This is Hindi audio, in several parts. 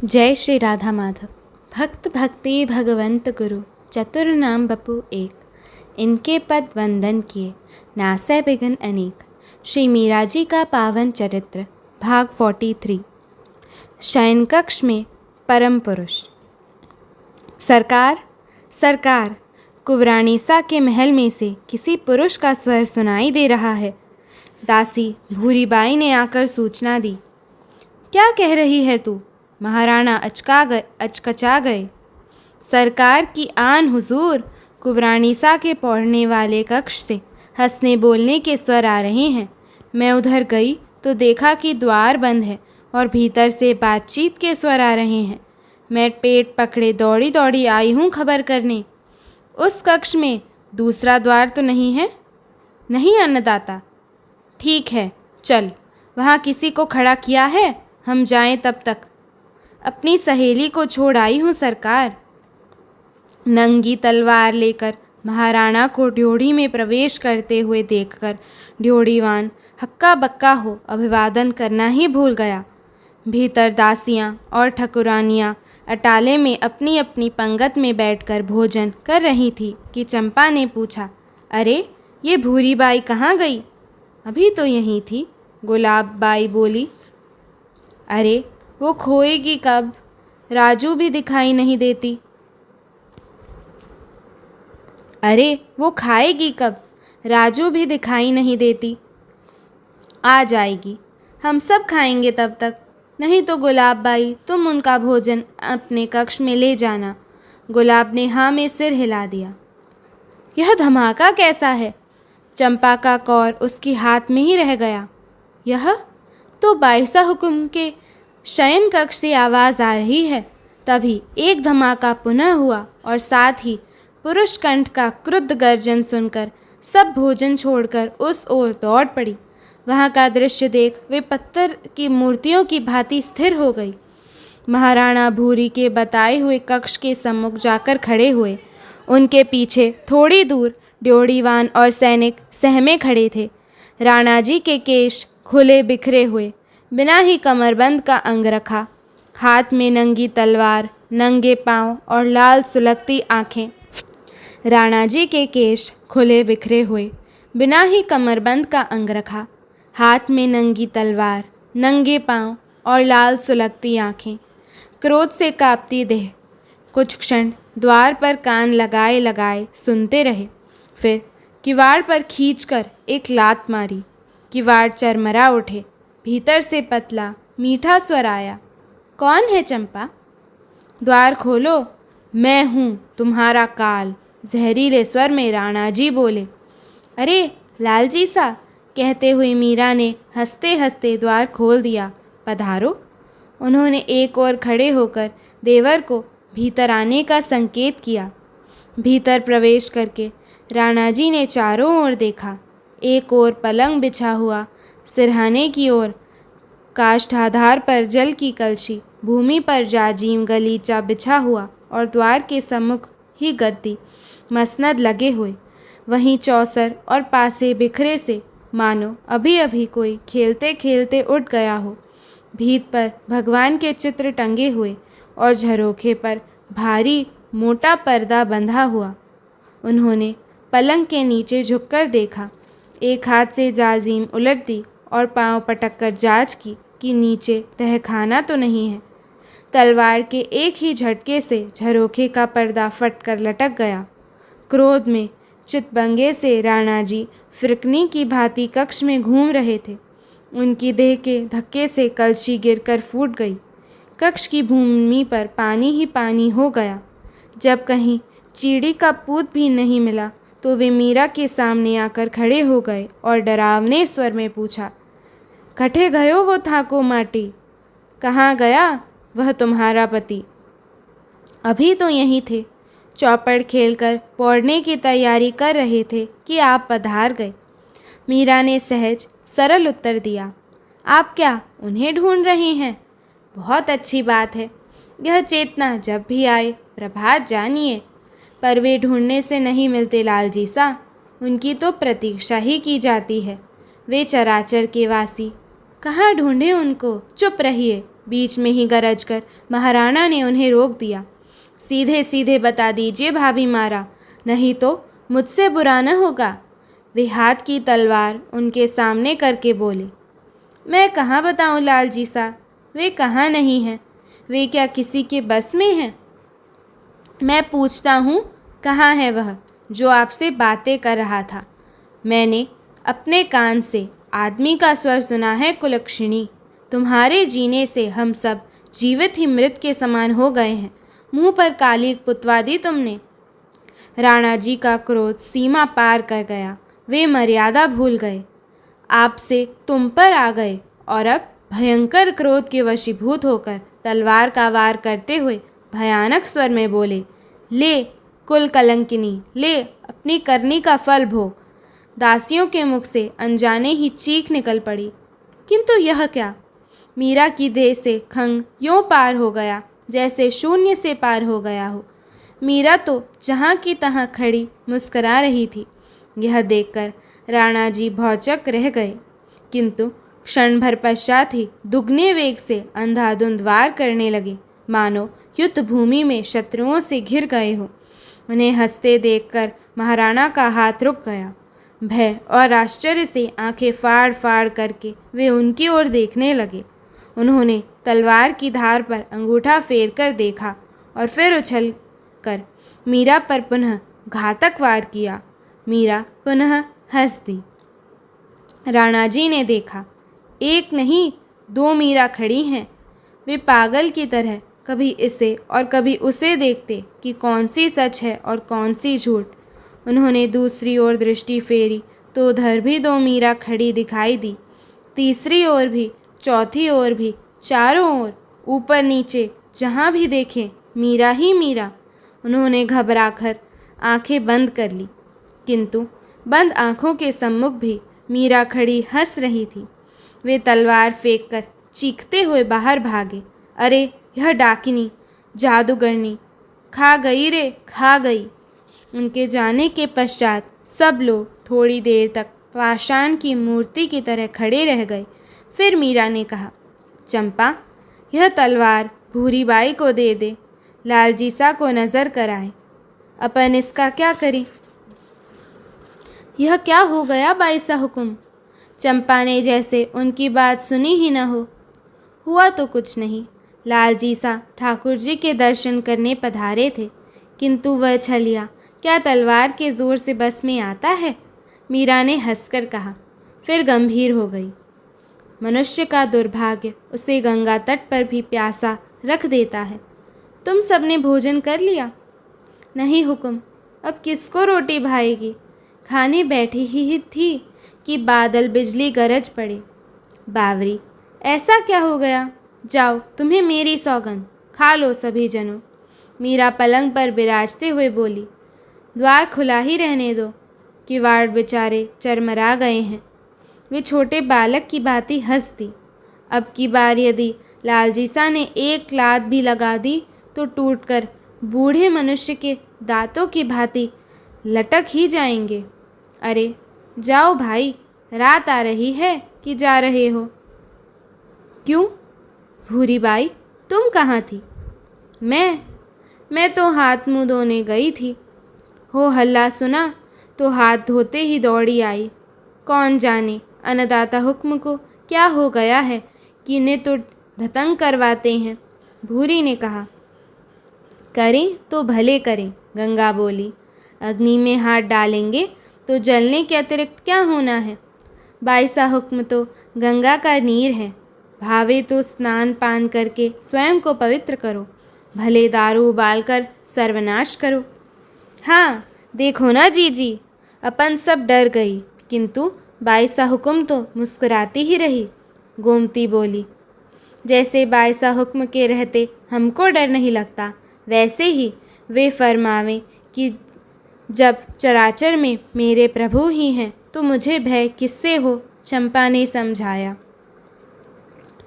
जय श्री राधा माधव। भक्त भक्ति भगवंत गुरु, चतुर नाम बपू एक। इनके पद वंदन किए, नासै बिघन अनेक। श्री मीरा जी का पावन चरित्र, भाग 43। शयन कक्ष में परम पुरुष। सरकार सरकार, कुंवरानीसा के महल में से किसी पुरुष का स्वर सुनाई दे रहा है। दासी भूरीबाई ने आकर सूचना दी। क्या कह रही है तू? महाराणा अचकचा गए। सरकार की आन हुजूर, कुंवरानीसा के पौढ़ने वाले कक्ष से हंसने बोलने के स्वर आ रहे हैं। मैं उधर गई तो देखा कि द्वार बंद है और भीतर से बातचीत के स्वर आ रहे हैं। मैं पेट पकड़े दौड़ी दौड़ी आई हूँ खबर करने। उस कक्ष में दूसरा द्वार तो नहीं है? नहीं अन्नदाता। ठीक है, चल, वहाँ किसी को खड़ा किया है, हम जाएं तब तक। अपनी सहेली को छोड़ आई हूँ सरकार। नंगी तलवार लेकर महाराणा को ड्योढ़ी में प्रवेश करते हुए देखकर ड्योढ़ीवान हक्का बक्का हो अभिवादन करना ही भूल गया। भीतर दासियाँ और ठकुरानियाँ अटाले में अपनी अपनी पंगत में बैठकर भोजन कर रही थी कि चंपा ने पूछा, अरे ये भूरीबाई कहाँ गई? अभी तो यहीं थी, गुलाब बाई बोली। अरे वो खोएगी कब? राजू भी दिखाई नहीं देती। अरे वो खाएगी कब? राजू भी दिखाई नहीं देती। आ जाएगी, हम सब खाएंगे तब तक। नहीं तो गुलाब बाई, तुम उनका भोजन अपने कक्ष में ले जाना। गुलाब ने हाँ में सिर हिला दिया। यह धमाका कैसा है? चंपा का कौर उसके हाथ में ही रह गया। यह तो बाईसा हुक्म के शयन कक्ष से आवाज़ आ रही है। तभी एक धमाका पुनः हुआ और साथ ही पुरुष कंठ का क्रुद्ध गर्जन सुनकर सब भोजन छोड़कर उस ओर दौड़ पड़ी। वहाँ का दृश्य देख वे पत्थर की मूर्तियों की भांति स्थिर हो गई। महाराणा भूरी के बताए हुए कक्ष के सम्मुख जाकर खड़े हुए। उनके पीछे थोड़ी दूर ड्योढ़ीवान और सैनिक सहमे खड़े थे। राणा जी के केश खुले बिखरे हुए, बिना ही कमरबंद का अंग रखा, हाथ में नंगी तलवार, नंगे पांव और लाल सुलगती आंखें। राणा जी के केश खुले बिखरे हुए, बिना ही कमरबंद का अंग रखा, हाथ में नंगी तलवार, नंगे पांव और लाल सुलगती आंखें, क्रोध से कांपती देह। कुछ क्षण द्वार पर कान लगाए लगाए सुनते रहे, फिर किवाड़ पर खींचकर एक लात मारी। किवाड़ चरमरा उठे। भीतर से पतला मीठा स्वर आया, कौन है चंपा? द्वार खोलो, मैं हूँ तुम्हारा काल, जहरीले स्वर में राणा जी बोले। अरे लालजी सा, कहते हुए मीरा ने हंसते हंसते द्वार खोल दिया। पधारो। उन्होंने एक ओर खड़े होकर देवर को भीतर आने का संकेत किया। भीतर प्रवेश करके राणा जी ने चारों ओर देखा। एक ओर पलंग बिछा हुआ, सिरहाने की ओर काष्ठाधार पर जल की कलशी, भूमि पर जाजीम गलीचा बिछा हुआ और द्वार के सम्मुख ही गद्दी मसनद लगे हुए। वहीं चौसर और पासे बिखरे से मानो अभी अभी कोई खेलते खेलते उठ गया हो। भीत पर भगवान के चित्र टंगे हुए और झरोखे पर भारी मोटा पर्दा बंधा हुआ। उन्होंने पलंग के नीचे झुककर देखा। एक हाथ से जाजीम उलट दी और पांव पटक कर जांच की कि नीचे तहखाना तो नहीं है। तलवार के एक ही झटके से झरोखे का पर्दा फटकर लटक गया। क्रोध में चितबंगे से राणा जी फिरकनी की भांति कक्ष में घूम रहे थे। उनकी देह के धक्के से कलशी गिरकर फूट गई। कक्ष की भूमि पर पानी ही पानी हो गया। जब कहीं चीड़ी का पूत भी नहीं मिला तो वे मीरा के सामने आकर खड़े हो गए और डरावने स्वर में पूछा, कठे गयो वो थाको माटी? कहाँ गया वह तुम्हारा पति? अभी तो यहीं थे, चौपड़ खेलकर पौढ़ने की तैयारी कर रहे थे कि आप पधार गए। मीरा ने सहज सरल उत्तर दिया। आप क्या उन्हें ढूंढ रहे हैं? बहुत अच्छी बात है। यह चेतना जब भी आए प्रभात जानिए, पर वे ढूंढने से नहीं मिलते लालजी सा, उनकी तो प्रतीक्षा ही की जाती है। वे चराचर के वासी, कहाँ ढूंढे उनको? चुप रहिए, बीच में ही गरजकर महाराणा ने उन्हें रोक दिया। सीधे सीधे बता दीजिए भाभी मारा, नहीं तो मुझसे बुरा न होगा। वे हाथ की तलवार उनके सामने करके बोले। मैं कहाँ बताऊँ लालजी सा, वे कहाँ नहीं हैं, वे क्या किसी के बस में हैं? मैं पूछता हूँ कहाँ है वह जो आपसे बातें कर रहा था? मैंने अपने कान से आदमी का स्वर सुना है कुलक्षणी। तुम्हारे जीने से हम सब जीवित ही मृत के समान हो गए हैं। मुंह पर काली पुतवा दी तुमने। राणा जी का क्रोध सीमा पार कर गया। वे मर्यादा भूल गए, आपसे तुम पर आ गए और अब भयंकर क्रोध के वशीभूत होकर तलवार का वार करते हुए भयानक स्वर में बोले, ले कुल कलंकिनी, ले अपनी करनी का फल भोग। दासियों के मुख से अनजाने ही चीख निकल पड़ी। किंतु यह क्या? मीरा की देह से खंग यूं पार हो गया जैसे शून्य से पार हो गया हो। मीरा तो जहाँ की तहाँ खड़ी मुस्करा रही थी। यह देखकर राणा जी भौचक रह गए, किंतु क्षण भर पश्चात ही दुगने वेग से अंधाधुंध वार करने लगे, मानो युद्ध भूमि में शत्रुओं से घिर गए हो। उन्हें हंसते देखकर महाराणा का हाथ रुक गया। भय और आश्चर्य से आंखें फाड़ फाड़ करके वे उनकी ओर देखने लगे। उन्होंने तलवार की धार पर अंगूठा फेर कर देखा और फिर उछल कर मीरा पर पुनः घातक वार किया। मीरा पुनः हंस दी। राणा जी ने देखा, एक नहीं दो मीरा खड़ी हैं। वे पागल की तरह कभी इसे और कभी उसे देखते कि कौन सी सच है और कौन सी झूठ। उन्होंने दूसरी ओर दृष्टि फेरी तो उधर भी दो मीरा खड़ी दिखाई दी, तीसरी ओर भी, चौथी ओर भी, चारों ओर, ऊपर नीचे जहाँ भी देखे मीरा ही मीरा। उन्होंने घबराकर आंखें बंद कर ली, किंतु बंद आंखों के सम्मुख भी मीरा खड़ी हंस रही थी। वे तलवार फेंक कर चीखते हुए बाहर भागे। अरे यह डाकिनी, जादूगरनी, खा गई रे, खा गई। उनके जाने के पश्चात सब लोग थोड़ी देर तक पाषाण की मूर्ति की तरह खड़े रह गए। फिर मीरा ने कहा, चंपा, यह तलवार भूरीबाई को दे दे, लालजी सा को नज़र कराए। अपन इसका क्या करें? यह क्या हो गया बाई सा हुक्म? चंपा ने जैसे उनकी बात सुनी ही न हो। हुआ तो कुछ नहीं। लालजी सा ठाकुर जी के दर्शन करने पधारे थे, किंतु वह छलिया क्या तलवार के जोर से बस में आता है? मीरा ने हंसकर कहा, फिर गंभीर हो गई। मनुष्य का दुर्भाग्य उसे गंगा तट पर भी प्यासा रख देता है। तुम सबने भोजन कर लिया? नहीं हुक्म, अब किसको रोटी भाएगी? खाने बैठी ही थी कि बादल बिजली गरज पड़े। बावरी, ऐसा क्या हो गया? जाओ, तुम्हें मेरी सौगंध, खा लो सभी जनों। मीरा पलंग पर बिराजते हुए बोली, द्वार खुला ही रहने दो, किवाड़ बेचारे चरमरा गए हैं। वे छोटे बालक की भांति हंस दी। अब की बार यदि लालजी सा ने एक लात भी लगा दी तो टूटकर बूढ़े मनुष्य के दांतों की भांति लटक ही जाएंगे। अरे जाओ भाई, रात आ रही है कि जा रहे हो? क्यों भूरीबाई, तुम कहाँ थी? मैं तो हाथ मुँह धोने गई थी। हो हल्ला सुना तो हाथ धोते ही दौड़ी आई। कौन जाने अन्नदाता हुक्म को क्या हो गया है कि इन्हें तो धतंग करवाते हैं। भूरी ने कहा, करें तो भले करें, गंगा बोली। अग्नि में हाथ डालेंगे तो जलने के अतिरिक्त क्या होना है? बाईसा हुक्म तो गंगा का नीर है। भावे तो स्नान पान करके स्वयं को पवित्र करो, भले दारू उबालकर सर्वनाश करो। हाँ देखो ना जीजी, अपन सब डर गई, किंतु बाईसा हुक्म तो मुस्कुराती ही रही। गोमती बोली, जैसे बाईसा हुक्म के रहते हमको डर नहीं लगता, वैसे ही वे फरमावें कि जब चराचर में मेरे प्रभु ही हैं तो मुझे भय किससे हो। चंपा ने समझाया।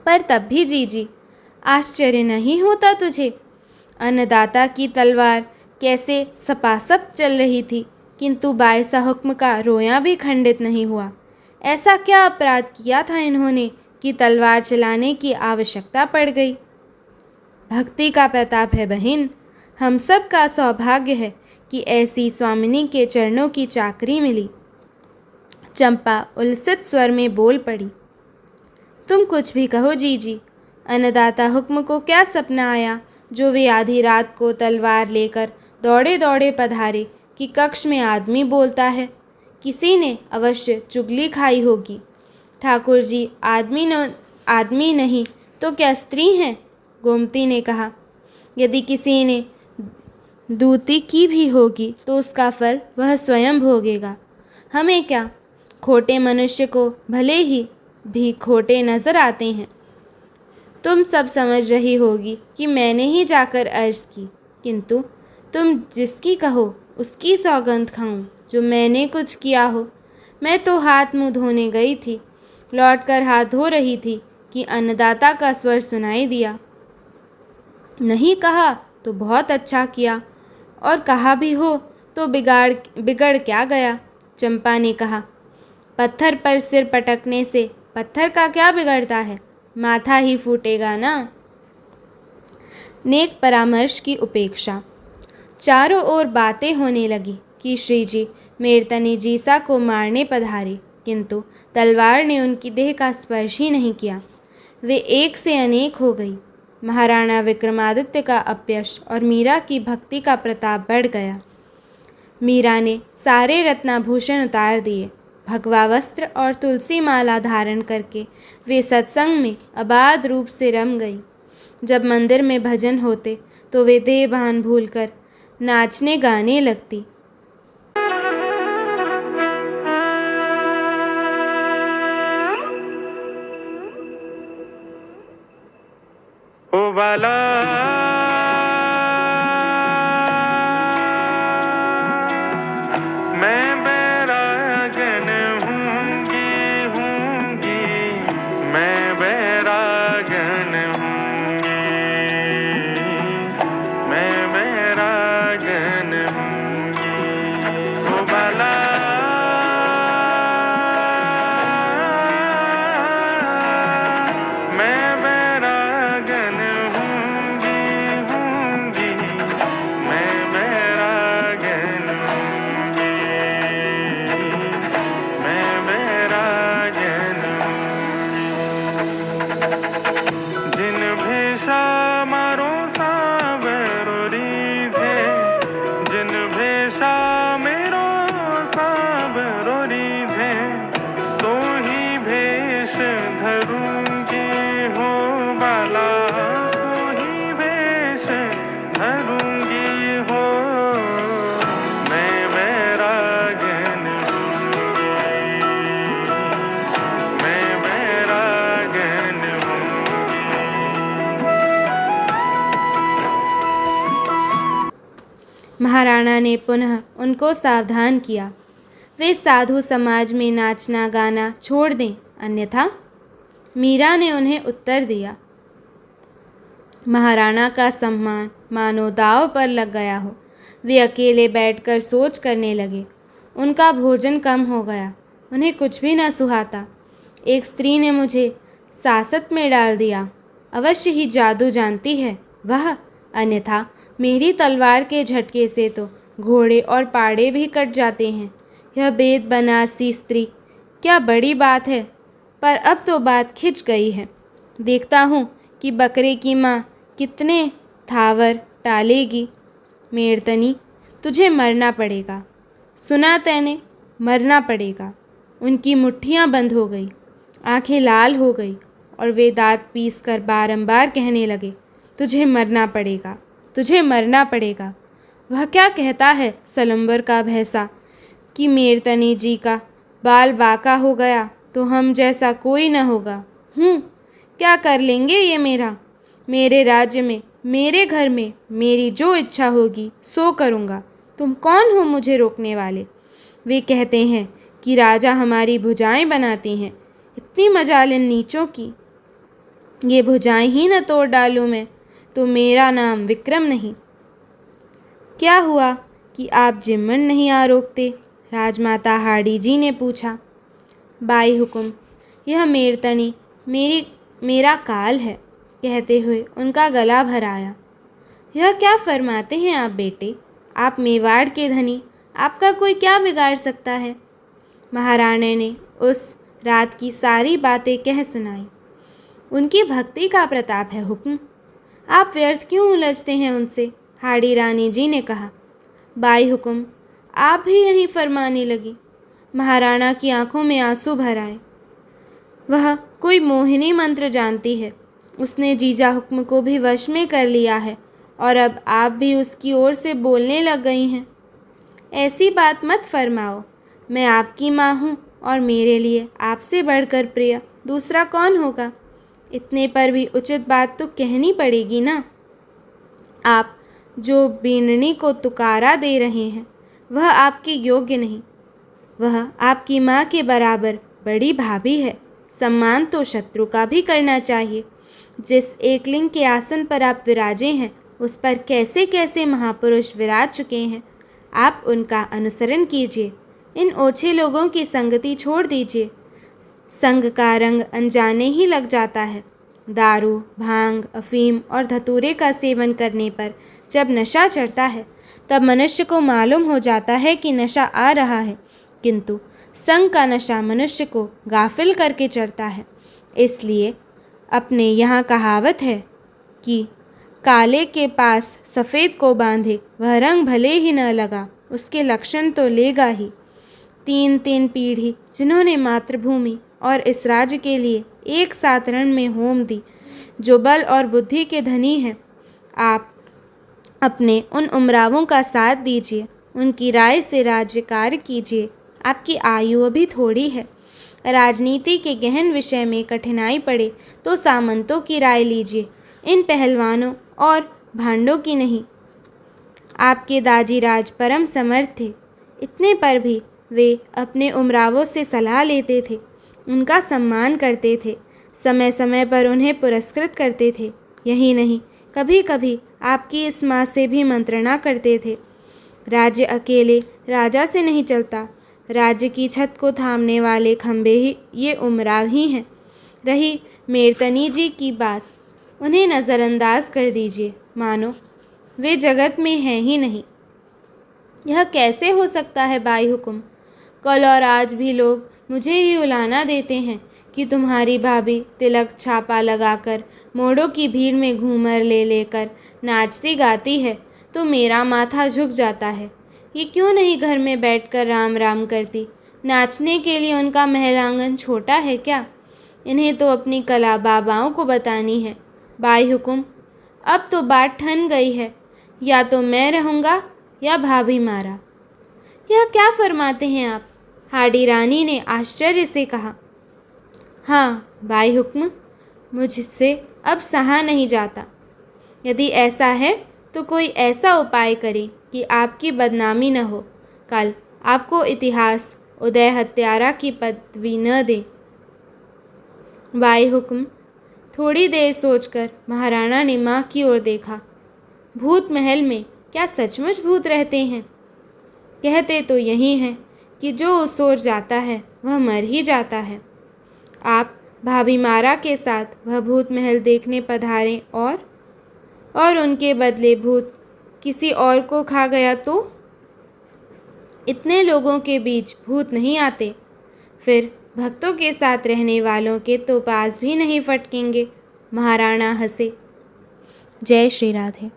पर तब भी जीजी, आश्चर्य नहीं होता तुझे? अन्नदाता की तलवार कैसे सपासप चल रही थी, किंतु बाईसा हुक्म का रोया भी खंडित नहीं हुआ। ऐसा क्या अपराध किया था इन्होंने कि तलवार चलाने की आवश्यकता पड़ गई। भक्ति का प्रताप है बहन। हम सब का सौभाग्य है कि ऐसी स्वामिनी के चरणों की चाकरी मिली। चंपा उल्सित स्वर में बोल पड़ी। तुम कुछ भी कहो जीजी, अन्नदाता हुक्म को क्या सपना आया जो वे आधी रात को तलवार लेकर दौड़े दौड़े पधारे कि कक्ष में आदमी बोलता है। किसी ने अवश्य चुगली खाई होगी। ठाकुर जी आदमी नहीं तो क्या स्त्री हैं? गोमती ने कहा। यदि किसी ने दूती की भी होगी तो उसका फल वह स्वयं भोगेगा। हमें क्या, खोटे मनुष्य को भले ही भी खोटे नज़र आते हैं। तुम सब समझ रही होगी कि मैंने ही जाकर अर्ज की, किंतु तुम जिसकी कहो उसकी सौगंध खाऊं जो मैंने कुछ किया हो। मैं तो हाथ मुंह धोने गई थी, लौटकर हाथ धो रही थी कि अन्नदाता का स्वर सुनाई दिया। नहीं कहा तो बहुत अच्छा किया, और कहा भी हो तो बिगड़ क्या गया? चंपा ने कहा। पत्थर पर सिर पटकने से पत्थर का क्या बिगड़ता है? माथा ही फूटेगा ना। नेक परामर्श की उपेक्षा। चारों ओर बातें होने लगी कि श्री जी मेरतनी जीसा को मारने पधारे, किंतु तलवार ने उनकी देह का स्पर्श ही नहीं किया। वे एक से अनेक हो गई। महाराणा विक्रमादित्य का अपयश और मीरा की भक्ति का प्रताप बढ़ गया। मीरा ने सारे रत्नाभूषण उतार दिए। भगवा वस्त्र और तुलसी माला धारण करके वे सत्संग में अबाध रूप से रम गई। जब मंदिर में भजन होते तो वे देह भान भूलकर नाचने गाने लगती। ओ बाला मैं बैरागन हूँगी मैं बैरागन हूँगी मैं बैरागन हूँगी। ओ बाला मैं बैरागन हूँगी मैं बैरागन हूँगी मैं बैरागन जिन भेषा मारो सावरो रीझे जिन भेषा मेरो सावरो रीझे तो ही भेष धरूंगी हो बाला सो ही भेष धरूंगी हो मैं बैरागन हूँगी मैं बैरागन हूँगी। महाराणा ने पुनः उनको सावधान किया। वे साधु समाज में नाचना गाना छोड़ दें, अन्यथा। मीरा ने उन्हें उत्तर दिया। महाराणा का सम्मान मानो दांव पर लग गया हो। वे अकेले बैठकर सोच करने लगे। उनका भोजन कम हो गया, उन्हें कुछ भी न सुहाता। एक स्त्री ने मुझे सासत में डाल दिया। अवश्य ही जादू जानती है वह, अन्यथा मेरी तलवार के झटके से तो घोड़े और पाड़े भी कट जाते हैं। यह बेद बनासी स्त्री क्या बड़ी बात है, पर अब तो बात खिंच गई है। देखता हूँ कि बकरे की माँ कितने थावर टालेगी। मेरतनी, तुझे मरना पड़ेगा। सुना तैने, मरना पड़ेगा। उनकी मुट्ठियाँ बंद हो गई, आंखें लाल हो गई और वे दांत पीस कर बारंबार कहने लगे, तुझे मरना पड़ेगा, तुझे मरना पड़ेगा। वह क्या कहता है सलम्बर का भैंसा कि मेरतनी जी का बाल बाका हो गया तो हम जैसा कोई न होगा। क्या कर लेंगे ये मेरे राज्य में, मेरे घर में मेरी जो इच्छा होगी सो करूँगा। तुम कौन हो मुझे रोकने वाले? वे कहते हैं कि राजा हमारी भुजाएं बनाती हैं। इतनी मजाल इन नीचों की। ये भुजाएं ही न तोड़ डालूं मैं तो मेरा नाम विक्रम नहीं। क्या हुआ कि आप जिम्मन नहीं आ रोकते? राजमाता हाड़ी जी ने पूछा। बाई हुकुम, यह मेरतनी मेरा काल है, कहते हुए उनका गला भराया। यह क्या फरमाते हैं आप बेटे? आप मेवाड़ के धनी, आपका कोई क्या बिगाड़ सकता है? महाराणा ने उस रात की सारी बातें कह सुनाई। उनकी भक्ति का प्रताप है हुक्म, आप व्यर्थ क्यों उलझते हैं उनसे? हाड़ी रानी जी ने कहा। बाई हुक्म, आप भी यहीं फरमाने लगी। महाराणा की आंखों में आंसू भर आए। वह कोई मोहिनी मंत्र जानती है, उसने जीजा हुक्म को भी वश में कर लिया है और अब आप भी उसकी ओर से बोलने लग गई हैं। ऐसी बात मत फरमाओ, मैं आपकी माँ हूँ और मेरे लिए आपसे बढ़कर प्रिय दूसरा कौन होगा? इतने पर भी उचित बात तो कहनी पड़ेगी ना। आप जो बीननी को तुकारा दे रहे हैं वह आपके योग्य नहीं। वह आपकी माँ के बराबर बड़ी भाभी है। सम्मान तो शत्रु का भी करना चाहिए। जिस एकलिंग के आसन पर आप विराजे हैं उस पर कैसे कैसे महापुरुष विराज चुके हैं। आप उनका अनुसरण कीजिए, इन ओछे लोगों की संगति छोड़ दीजिए। संग का रंग अनजाने ही लग जाता है। दारू, भांग, अफीम और धतूरे का सेवन करने पर जब नशा चढ़ता है तब मनुष्य को मालूम हो जाता है कि नशा आ रहा है, किंतु संग का नशा मनुष्य को गाफिल करके चढ़ता है। इसलिए अपने यहाँ कहावत है कि काले के पास सफ़ेद को बांधे, वह रंग भले ही न लगा उसके लक्षण तो लेगा ही। 3 पीढ़ी जिन्होंने मातृभूमि और इस राज्य के लिए एक साथ रण में होम दी, जो बल और बुद्धि के धनी हैं, आप अपने उन उमरावों का साथ दीजिए, उनकी राय से राज्य कार्य कीजिए। आपकी आयु अभी थोड़ी है। राजनीति के गहन विषय में कठिनाई पड़े तो सामंतों की राय लीजिए, इन पहलवानों और भांडों की नहीं। आपके दाजी राज परम समर्थ थे, इतने पर भी वे अपने उमरावों से सलाह लेते थे, उनका सम्मान करते थे, समय समय पर उन्हें पुरस्कृत करते थे। यही नहीं, कभी कभी आपकी इस माँ से भी मंत्रणा करते थे। राज्य अकेले राजा से नहीं चलता, राज्य की छत को थामने वाले खंभे ही ये उमराव ही हैं। रही मेरतनी जी की बात, उन्हें नज़रअंदाज कर दीजिए, मानो वे जगत में हैं ही नहीं। यह कैसे हो सकता है बाई हुक्म? कल और आज भी लोग मुझे ही उलाना देते हैं कि तुम्हारी भाभी तिलक छापा लगाकर मोड़ों की भीड़ में घूमर ले लेकर नाचती गाती है तो मेरा माथा झुक जाता है। ये क्यों नहीं घर में बैठकर राम राम करती? नाचने के लिए उनका महल आंगन छोटा है क्या? इन्हें तो अपनी कला बाबाओं को बतानी है। बाई हुक्म, अब तो बात ठन गई है, या तो मैं रहूँगा या भाभी मारा। यह क्या फरमाते हैं आप? हाड़ी रानी ने आश्चर्य से कहा। हाँ बाई हुक्म, मुझसे अब सहा नहीं जाता। यदि ऐसा है तो कोई ऐसा उपाय करें कि आपकी बदनामी न हो, कल आपको इतिहास उदय हत्यारा की पदवी न दे। बाई हुक्म, थोड़ी देर सोचकर महाराणा ने माँ की ओर देखा। भूत महल में क्या सचमुच भूत रहते हैं? कहते तो यही हैं कि जो उस ओर जाता है वह मर ही जाता है। आप भाभी मारा के साथ वह भूत महल देखने पधारें और उनके बदले भूत किसी और को खा गया तो? इतने लोगों के बीच भूत नहीं आते, फिर भक्तों के साथ रहने वालों के तो पास भी नहीं फटकेंगे। महाराणा हंसे। जय श्री राधे।